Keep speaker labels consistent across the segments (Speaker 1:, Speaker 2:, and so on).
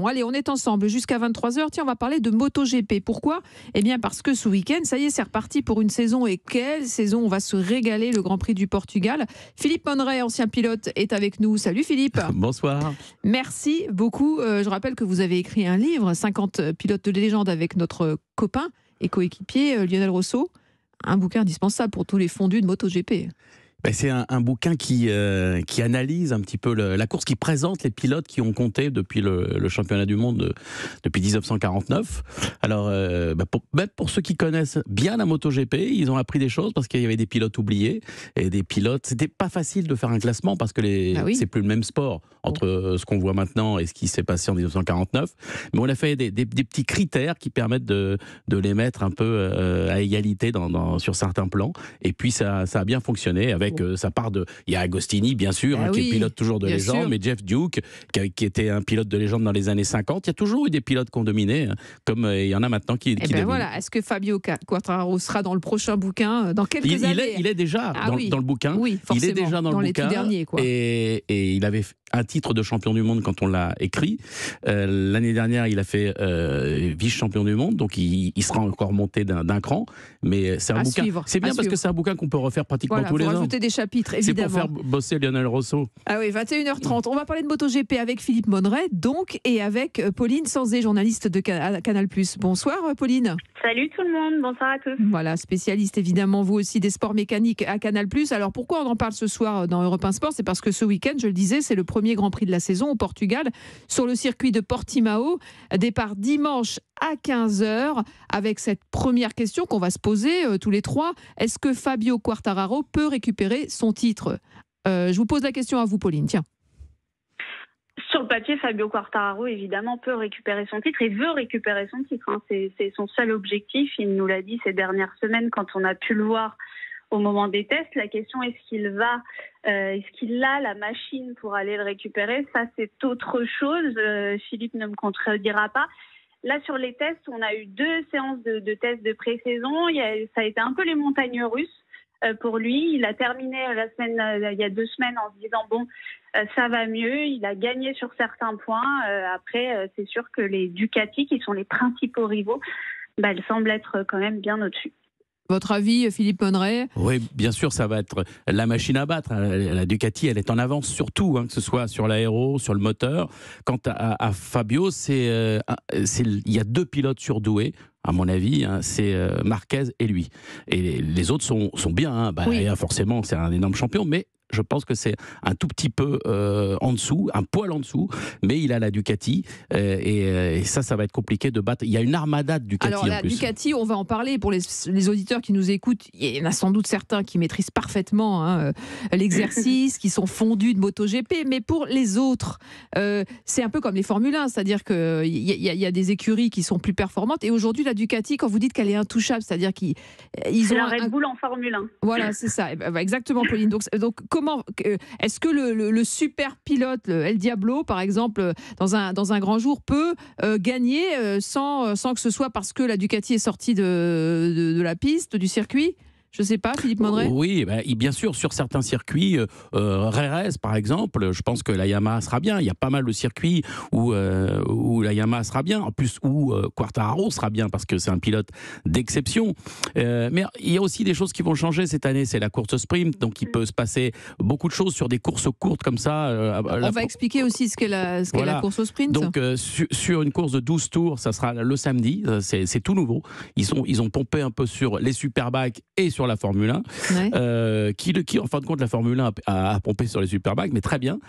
Speaker 1: Allez, on est ensemble jusqu'à 23h. Tiens, on va parler de MotoGP. Pourquoi ? Eh bien, parce que ce week-end, ça y est, c'est reparti pour une saison. Et quelle saison! On va se régaler, le Grand Prix du Portugal. Philippe Monneray, ancien pilote, est avec nous. Salut Philippe.
Speaker 2: Bonsoir.
Speaker 1: Merci beaucoup. Je rappelle que vous avez écrit un livre, 50 pilotes de légende, avec notre copain et coéquipier Lionel Rosso. Un bouquin indispensable pour tous les fondus de MotoGP.
Speaker 2: C'est un bouquin qui analyse un petit peu la course, qui présente les pilotes qui ont compté depuis le championnat du monde depuis 1949. Alors, pour ceux qui connaissent bien la MotoGP, ils ont appris des choses parce qu'il y avait des pilotes oubliés et des pilotes. C'était pas facile de faire un classement parce que c'est plus le même sport entre ce qu'on voit maintenant et ce qui s'est passé en 1949. Mais on a fait des petits critères qui permettent de les mettre un peu à égalité sur certains plans. Et puis ça a bien fonctionné avec. Ça part il y a Agostini, bien sûr, qui est pilote toujours de légende, mais Jeff Duke, qui était un pilote de légende dans les années 50. Il y a toujours eu des pilotes qui ont dominé, comme il y en a maintenant qui dominent.
Speaker 1: Voilà. Est-ce que Fabio Quartararo sera dans le prochain bouquin dans quelques années?
Speaker 2: Il est déjà dans le bouquin.
Speaker 1: Oui, forcément,
Speaker 2: il est déjà dans le
Speaker 1: les
Speaker 2: bouquin.
Speaker 1: Tout derniers, quoi.
Speaker 2: Et il avait un titre de champion du monde quand on l'a écrit. L'année dernière, il a fait vice-champion du monde, donc il sera encore monté d'un cran. Mais c'est un bouquin. C'est bien parce que c'est un bouquin qu'on peut refaire pratiquement tous les ans.
Speaker 1: Rajouter des chapitres, évidemment.
Speaker 2: C'est pour faire bosser Lionel Rosso.
Speaker 1: Ah oui, 21h30. On va parler de MotoGP avec Philippe Monneray, donc, et avec Pauline Sanzé, journaliste de Canal+. Bonsoir Pauline.
Speaker 3: Salut tout le monde, bonsoir à tous.
Speaker 1: Voilà, spécialiste évidemment, vous aussi, des sports mécaniques à Canal+. Alors pourquoi on en parle ce soir dans Europe 1 Sport? C'est parce que ce week-end, je le disais, c'est le premier Grand Prix de la saison au Portugal, sur le circuit de Portimao. Départ dimanche à 15h, avec cette première question qu'on va se poser tous les trois. Est-ce que Fabio Quartararo peut récupérer son titre? Je vous pose la question à vous, Pauline, tiens.
Speaker 3: Sur le papier, Fabio Quartararo, évidemment, peut récupérer son titre et veut récupérer son titre. C'est son seul objectif. Il nous l'a dit ces dernières semaines quand on a pu le voir au moment des tests. La question, est-ce qu'il a la machine pour aller le récupérer? Ça, c'est autre chose. Philippe ne me contredira pas. Là, sur les tests, on a eu 2 séances de tests de pré-saison. Ça a été un peu les montagnes russes. Pour lui, il a terminé il y a 2 semaines en se disant ça va mieux, il a gagné sur certains points. Après, c'est sûr que les Ducati, qui sont les principaux rivaux, elles semblent être quand même bien au-dessus.
Speaker 1: Votre avis, Philippe Monneray?
Speaker 2: Oui, bien sûr, ça va être la machine à battre. La Ducati, elle est en avance sur tout, que ce soit sur l'aéro, sur le moteur. Quant à Fabio, il y a 2 pilotes surdoués. À mon avis, c'est Marquez et lui. Et les autres sont bien. Forcément, c'est un énorme champion, mais je pense que c'est un tout petit peu en dessous, un poil en dessous, mais il a la Ducati et ça va être compliqué de battre. Il y a une armada de Ducati.
Speaker 1: Alors la Ducati, on va en parler pour les auditeurs qui nous écoutent. Il y en a sans doute certains qui maîtrisent parfaitement l'exercice, qui sont fondus de MotoGP, mais pour les autres, c'est un peu comme les Formule 1, c'est-à-dire qu'il y a des écuries qui sont plus performantes. Et aujourd'hui, la Ducati, quand vous dites qu'elle est intouchable, c'est-à-dire qu'ils
Speaker 3: ont la Red Bull en Formule 1.
Speaker 1: Voilà, c'est ça. Exactement, Pauline. Donc comment est-ce que le super pilote, le El Diablo, par exemple, dans un grand jour, peut gagner sans que ce soit parce que la Ducati est sortie de la piste, du circuit? Je ne sais pas, Philippe Monneray.
Speaker 2: Oui, bien sûr, sur certains circuits, Jerez par exemple, je pense que la Yamaha sera bien. Il y a pas mal de circuits où la Yamaha sera bien, en plus où Quartararo sera bien parce que c'est un pilote d'exception. Mais il y a aussi des choses qui vont changer cette année, c'est la course sprint, donc il peut se passer beaucoup de choses sur des courses courtes comme ça.
Speaker 1: On va expliquer aussi ce qu'est la course au sprint.
Speaker 2: Donc sur une course de 12 tours, ça sera le samedi, c'est tout nouveau. Ils ont pompé un peu sur les Superbikes et sur la Formule 1, qui en fin de compte la Formule 1 a pompé sur les Superbikes, mais très bien,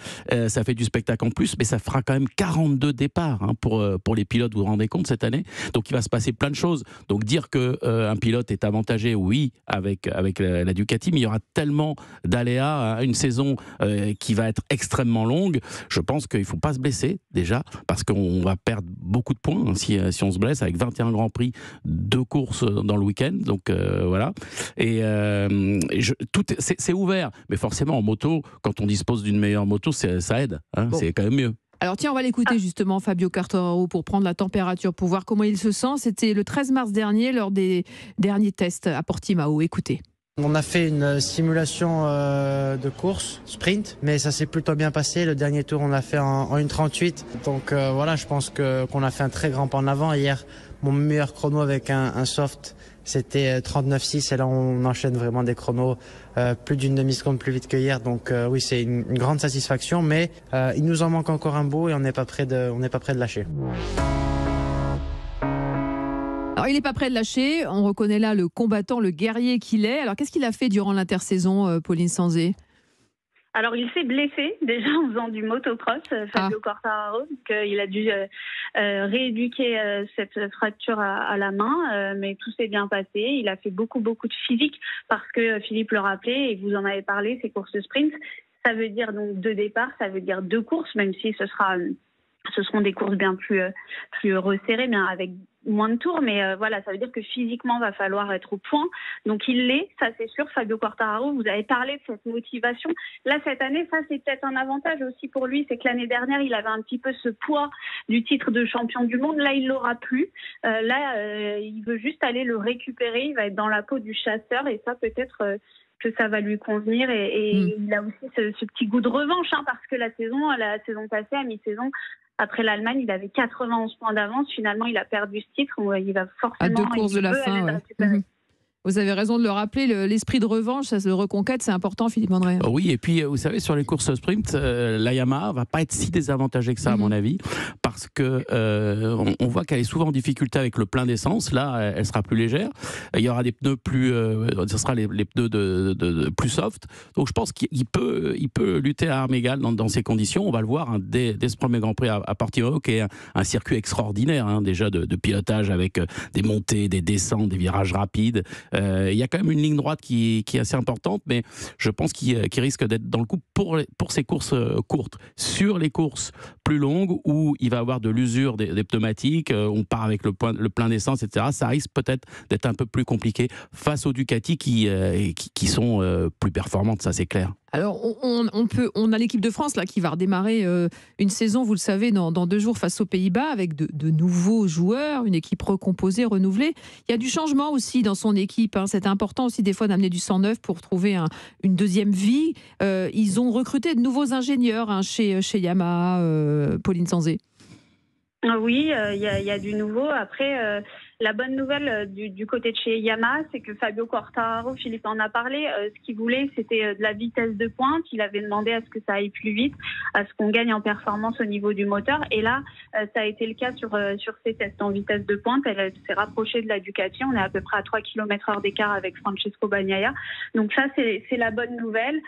Speaker 2: ça fait du spectacle en plus, mais ça fera quand même 42 départs pour les pilotes, vous vous rendez compte, cette année. Donc il va se passer plein de choses. Donc dire qu'un pilote est avantagé, oui, avec la Ducati, mais il y aura tellement d'aléas, une saison qui va être extrêmement longue. Je pense qu'il ne faut pas se blesser déjà, parce qu'on va perdre beaucoup de points si on se blesse, avec 21 Grands Prix, 2 courses dans le week-end, donc voilà. Et c'est ouvert, mais forcément en moto, quand on dispose d'une meilleure moto, ça aide, c'est quand même mieux.
Speaker 1: Alors tiens, on va l'écouter justement, Fabio Quartararo, pour prendre la température, pour voir comment il se sent. C'était le 13 mars dernier, lors des derniers tests à Portimao. Écoutez.
Speaker 4: On a fait une simulation de course, sprint, mais ça s'est plutôt bien passé. Le dernier tour, on l'a fait en 1:38. Donc voilà, je pense qu'on a fait un très grand pas en avant. Hier, mon meilleur chrono avec un soft, c'était 39,6. Et là, on enchaîne vraiment des chronos plus d'une demi-seconde plus vite que hier. Donc oui, c'est une grande satisfaction, mais il nous en manque encore un bout et on n'est pas prêt de lâcher.
Speaker 1: Alors, il n'est pas prêt de lâcher. On reconnaît là le combattant, le guerrier qu'il est. Alors, qu'est-ce qu'il a fait durant l'intersaison, Pauline Sanzé ?
Speaker 3: Alors, il s'est blessé déjà en faisant du motocross, Fabio Quartararo. Donc, il a dû rééduquer cette fracture à la main, mais tout s'est bien passé. Il a fait beaucoup de physique parce que Philippe le rappelait et vous en avez parlé, ces courses sprint, ça veut dire donc 2 départs, ça veut dire 2 courses, même si ce seront des courses bien plus resserrées, bien avec moins de tours, mais voilà, ça veut dire que physiquement, il va falloir être au point. Donc, il l'est, ça c'est sûr. Fabio Quartararo, vous avez parlé de cette motivation. Là, cette année, ça c'est peut-être un avantage aussi pour lui, c'est que l'année dernière, il avait un petit peu ce poids du titre de champion du monde. Là, il l'aura plus. Il veut juste aller le récupérer. Il va être dans la peau du chasseur et ça, peut-être... que ça va lui convenir et il a aussi ce petit goût de revanche parce que la saison passée, à mi-saison, après l'Allemagne, il avait 91 points d'avance. Finalement, il a perdu ce titre. Il va forcément...
Speaker 1: À 2 courses de la fin, ouais. Vous avez raison de le rappeler, l'esprit de revanche, de reconquête, c'est important, Philippe Mandré.
Speaker 2: Oui, et puis vous savez, sur les courses sprint, la Yamaha va pas être si désavantagée que ça, à mon avis, parce que on voit qu'elle est souvent en difficulté avec le plein d'essence. Là, elle sera plus légère. Il y aura des pneus plus, ce sera les pneus de plus soft. Donc, je pense qu'il peut lutter à armes égales dans ces conditions. On va le voir dès ce premier Grand Prix à Portimao, qui est un circuit extraordinaire, déjà de pilotage avec des montées, des descentes, des virages rapides. Il y a quand même une ligne droite qui est assez importante, mais je pense qu'il risque d'être dans le coup pour ces courses courtes. Sur les courses plus longues, où il va avoir de l'usure des pneumatiques, on part avec le plein d'essence, etc., ça risque peut-être d'être un peu plus compliqué face aux Ducati qui sont plus performantes, ça c'est clair.
Speaker 1: Alors, on a l'équipe de France là qui va redémarrer une saison, vous le savez, dans 2 jours face aux Pays-Bas avec de nouveaux joueurs, une équipe recomposée, renouvelée. Il y a du changement aussi dans son équipe. C'est important aussi des fois d'amener du sang neuf pour trouver une deuxième vie. Ils ont recruté de nouveaux ingénieurs chez Yamaha, Pauline Sanzé.
Speaker 3: Oui, il y a du nouveau. Après, la bonne nouvelle du côté de chez Yamaha, c'est que Fabio Quartararo, Philippe en a parlé, ce qu'il voulait, c'était de la vitesse de pointe. Il avait demandé à ce que ça aille plus vite, à ce qu'on gagne en performance au niveau du moteur. Et là, ça a été le cas sur ces tests en vitesse de pointe. Elle s'est rapprochée de la Ducati. On est à peu près à 3 km/h d'écart avec Francesco Bagnaia. Donc ça, c'est la bonne nouvelle.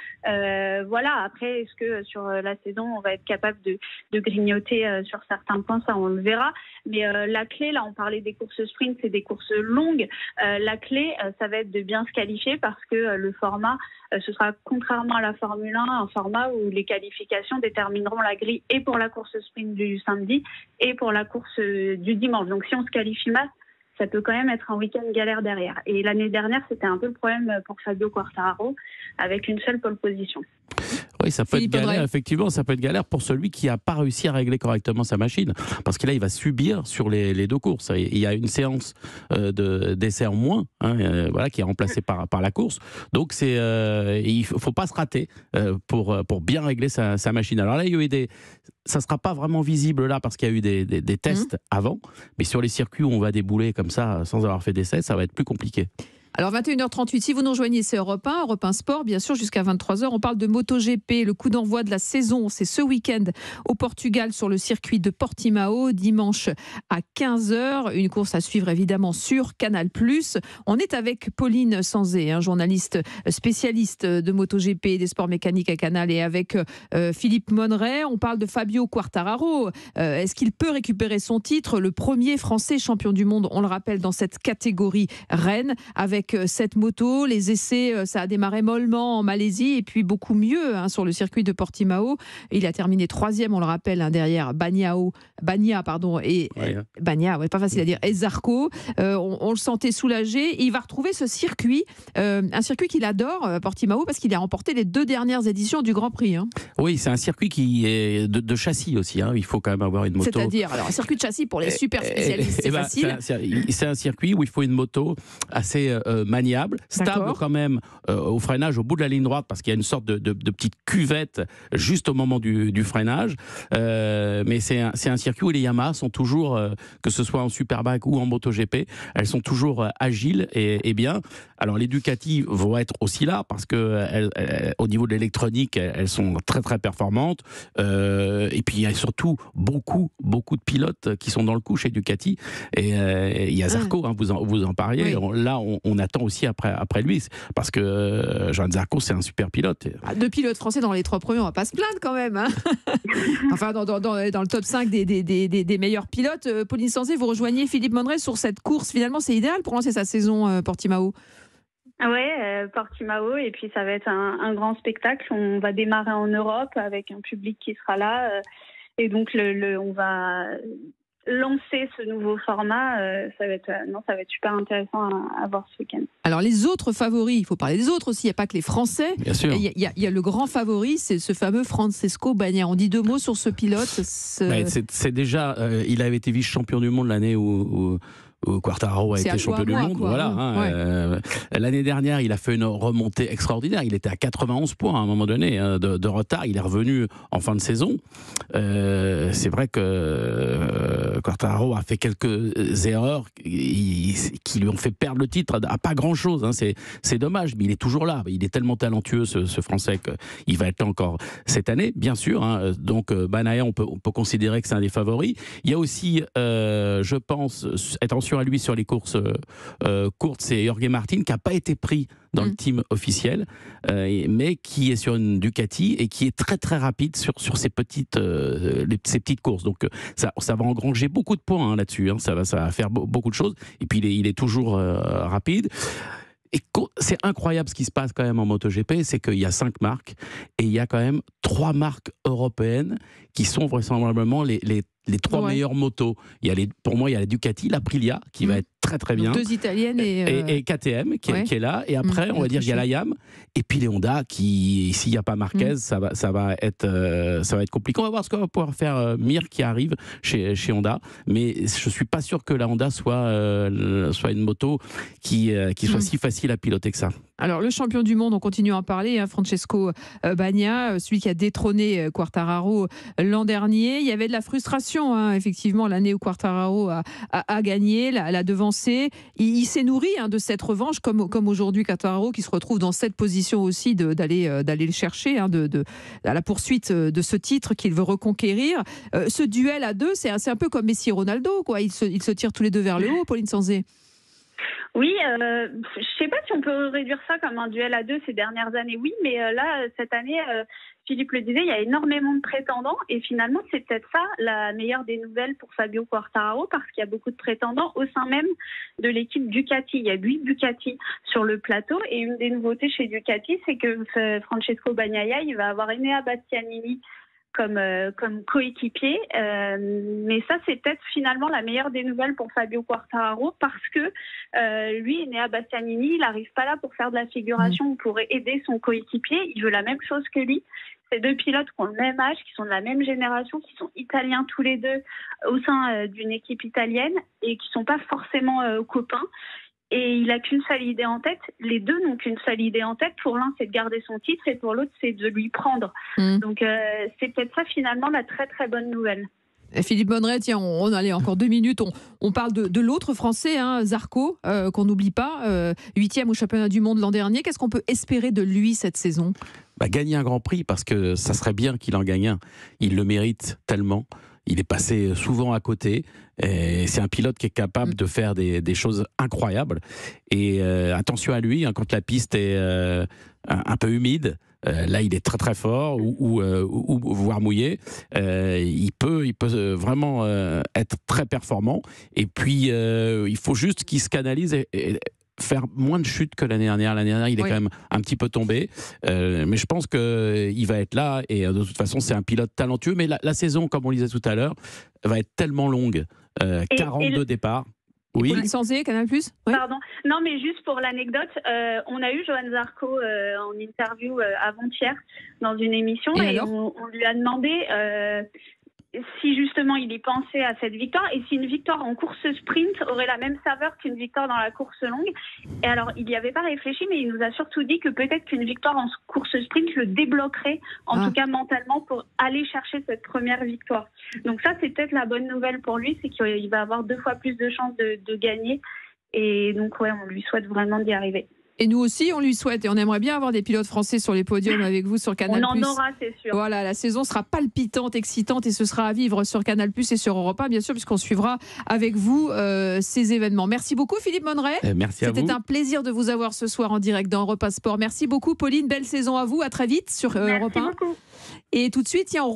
Speaker 3: Voilà, après, est-ce que sur la saison, on va être capable de grignoter sur certains points? Ça, on le verra. Mais la clé, là, on parlait des courses sprint, c'est des courses longues. La clé, ça va être de bien se qualifier parce que le format, ce sera contrairement à la Formule 1, un format où les qualifications détermineront la grille et pour la course sprint du samedi et pour la course du dimanche. Donc si on se qualifie mal, ça peut quand même être un week-end galère derrière. Et l'année dernière, c'était un peu le problème pour Fabio Quartararo avec une seule pole position.
Speaker 2: Oui, ça peut être galère, effectivement, ça peut être galère pour celui qui n'a pas réussi à régler correctement sa machine. Parce que là, il va subir sur les 2 courses. Il y a une séance d'essai en moins, qui est remplacée par la course. Donc, il ne faut pas se rater pour bien régler sa machine. Alors là, ça ne sera pas vraiment visible là parce qu'il y a eu des tests avant. Mais sur les circuits où on va débouler comme ça sans avoir fait d'essai, ça va être plus compliqué.
Speaker 1: Alors 21h38, si vous nous rejoignez, c'est Europe 1 Sport, bien sûr, jusqu'à 23h. On parle de MotoGP, le coup d'envoi de la saison, c'est ce week-end au Portugal sur le circuit de Portimao, dimanche à 15h. Une course à suivre évidemment sur Canal+. On est avec Pauline Sanzé, journaliste spécialiste de MotoGP, des sports mécaniques à Canal, et avec Philippe Monneret. On parle de Fabio Quartararo. Est-ce qu'il peut récupérer son titre? Le premier Français champion du monde, on le rappelle, dans cette catégorie reine, avec cette moto. Les essais, ça a démarré mollement en Malaisie et puis beaucoup mieux sur le circuit de Portimao. Il a terminé 3e, on le rappelle, derrière Bagnaia pas facile à dire, et Zarco. On le sentait soulagé. Il va retrouver ce circuit, un circuit qu'il adore, Portimao, parce qu'il a remporté les 2 dernières éditions du Grand Prix.
Speaker 2: Oui, c'est un circuit qui est de châssis aussi. Il faut quand même avoir une moto.
Speaker 1: C'est-à-dire, alors, un circuit de châssis pour les super spécialistes, c'est facile.
Speaker 2: C'est un circuit où il faut une moto assez maniable, stable quand même au freinage au bout de la ligne droite parce qu'il y a une sorte de petite cuvette juste au moment du freinage. Mais c'est un circuit où les Yamaha sont toujours, que ce soit en Superbike ou en MotoGP, elles sont toujours agiles et bien. Alors les Ducati vont être aussi là parce que au niveau de l'électronique, elles sont très très performantes. Et puis il y a surtout beaucoup de pilotes qui sont dans le coup chez Ducati. Et il y a Zarco, hein, vous en parliez. Oui. Là, on attend aussi après lui parce que Johan Zarco, c'est un super pilote.
Speaker 1: 2 pilotes français dans les 3 premiers, on va pas se plaindre quand même. Hein. Enfin, dans le top 5 des meilleurs pilotes. Pauline Sanzé, vous rejoignez Philippe Mondret sur cette course. Finalement, c'est idéal pour lancer sa saison Portimao.
Speaker 3: Ouais, Portimao, et puis ça va être un grand spectacle. On va démarrer en Europe avec un public qui sera là, et donc on va lancer ce nouveau format. Ça va être super intéressant à voir ce week-end.
Speaker 1: Alors les autres favoris, il faut parler des autres aussi. Il n'y a pas que les Français.
Speaker 2: Bien sûr.
Speaker 1: Il y a le grand favori, c'est ce fameux Francesco Bagnaia. On dit 2 mots sur ce pilote.
Speaker 2: C'est déjà, il avait été vice-champion du monde l'année où Quartararo a été champion du monde. Voilà, l'année dernière, il a fait une remontée extraordinaire. Il était à 91 points à un moment donné de retard. Il est revenu en fin de saison. C'est vrai que Quartararo a fait quelques erreurs qui lui ont fait perdre le titre à pas grand-chose. Hein. C'est dommage, mais il est toujours là. Il est tellement talentueux, ce Français, qu'il va être là encore cette année, bien sûr. Hein. Donc, Bagnaia, on peut considérer que c'est un des favoris. Il y a aussi, je pense, attention à lui sur les courses courtes, c'est Jorge Martin qui n'a pas été pris dans le team officiel, mais qui est sur une Ducati et qui est très très rapide sur ces petites courses. Donc ça va engranger beaucoup de points là-dessus. Hein. Ça va faire beaucoup de choses. Et puis il est toujours rapide. Et c'est incroyable ce qui se passe quand même en MotoGP, c'est qu'il y a 5 marques et il y a quand même 3 marques européennes qui sont vraisemblablement les 3 meilleures motos. Pour moi, il y a la Ducati, l'Aprilia qui va être très très bien.
Speaker 1: Donc 2 italiennes
Speaker 2: et KTM qui est là. Et après, on va dire qu'il y a la Yam et puis les Honda qui, s'il n'y a pas Marquez, ça va être compliqué. On va voir ce qu'on va pouvoir faire Mir qui arrive chez Honda. Mais je ne suis pas sûr que la Honda soit une moto qui soit si facile à piloter que ça.
Speaker 1: Alors, le champion du monde, on continue à en parler, hein, Francesco Bagnaia, celui qui a détrôné Quartararo l'an dernier. Il y avait de la frustration, hein, effectivement, l'année où Quartararo a gagné, l'a devancé. Il s'est nourri de cette revanche, comme aujourd'hui Quartararo, qui se retrouve dans cette position aussi d'aller le chercher, à la poursuite de ce titre qu'il veut reconquérir. Ce duel à 2, c'est un peu comme Messi et Ronaldo, quoi. Ils se tirent tous les 2 vers le haut, Pauline Sanzé.
Speaker 3: Oui, je ne sais pas si on peut réduire ça comme un duel à 2 ces dernières années, oui, mais là, cette année, Philippe le disait, il y a énormément de prétendants et finalement, c'est peut-être ça la meilleure des nouvelles pour Fabio Quartararo parce qu'il y a beaucoup de prétendants au sein même de l'équipe Ducati. Il y a 8 Ducati sur le plateau et une des nouveautés chez Ducati, c'est que Francesco Bagnaia, il va avoir Enea Bastianini comme coéquipier, mais ça c'est peut-être finalement la meilleure des nouvelles pour Fabio Quartararo parce que lui, Enea Bastianini, il n'arrive pas là pour faire de la figuration ou pour aider son coéquipier, il veut la même chose que lui. C'est 2 pilotes qui ont le même âge, qui sont de la même génération, qui sont italiens tous les 2 au sein d'une équipe italienne et qui ne sont pas forcément copains. Et il n'a qu'une seule idée en tête. Les 2 n'ont qu'une seule idée en tête. Pour l'un, c'est de garder son titre et pour l'autre, c'est de lui prendre. Donc, c'est peut-être ça, finalement, la très, très bonne nouvelle.
Speaker 1: Et Philippe Mondret, tiens, on allait encore 2 minutes. On parle de l'autre Français, hein, Zarco, qu'on n'oublie pas, 8e au championnat du monde l'an dernier. Qu'est-ce qu'on peut espérer de lui cette saison ?
Speaker 2: Gagner un Grand Prix, parce que ça serait bien qu'il en gagne un. Il le mérite tellement. Il est passé souvent à côté. Et c'est un pilote qui est capable de faire des choses incroyables. Et attention à lui, hein, quand la piste est un peu humide, là il est très très fort, ou voire mouillé. Il peut vraiment être très performant. Et puis il faut juste qu'il se canalise et faire moins de chutes que l'année dernière. L'année dernière, il est quand même un petit peu tombé. Mais je pense qu'il va être là. Et de toute façon, c'est un pilote talentueux. Mais la saison, comme on le disait tout à l'heure, va être tellement longue. 42 départs. Oui.
Speaker 1: Pauline Sanzé, Canal+. Oui.
Speaker 3: Pardon. Non, mais juste pour l'anecdote, on a eu Johan Zarco en interview avant-hier dans une émission et on lui a demandé si justement il y pensait à cette victoire, et si une victoire en course sprint aurait la même saveur qu'une victoire dans la course longue. Et alors, il n'y avait pas réfléchi, mais il nous a surtout dit que peut-être qu'une victoire en course sprint le débloquerait, en tout cas mentalement, pour aller chercher cette première victoire. Donc ça, c'est peut-être la bonne nouvelle pour lui, c'est qu'il va avoir 2 fois plus de chances de gagner. Et donc, ouais, on lui souhaite vraiment d'y arriver.
Speaker 1: Et nous aussi, on lui souhaite. Et on aimerait bien avoir des pilotes français sur les podiums avec vous sur Canal+.
Speaker 3: On en aura, c'est sûr.
Speaker 1: Voilà, la saison sera palpitante, excitante et ce sera à vivre sur Canal+ et sur Europe 1, bien sûr, puisqu'on suivra avec vous ces événements. Merci beaucoup, Philippe Monneret.
Speaker 2: Merci à vous.
Speaker 1: C'était un plaisir de vous avoir ce soir en direct dans Europe 1 Sport. Merci beaucoup, Pauline. Belle saison à vous. À très vite sur Europe 1.
Speaker 3: Merci beaucoup.
Speaker 1: Et tout de suite, on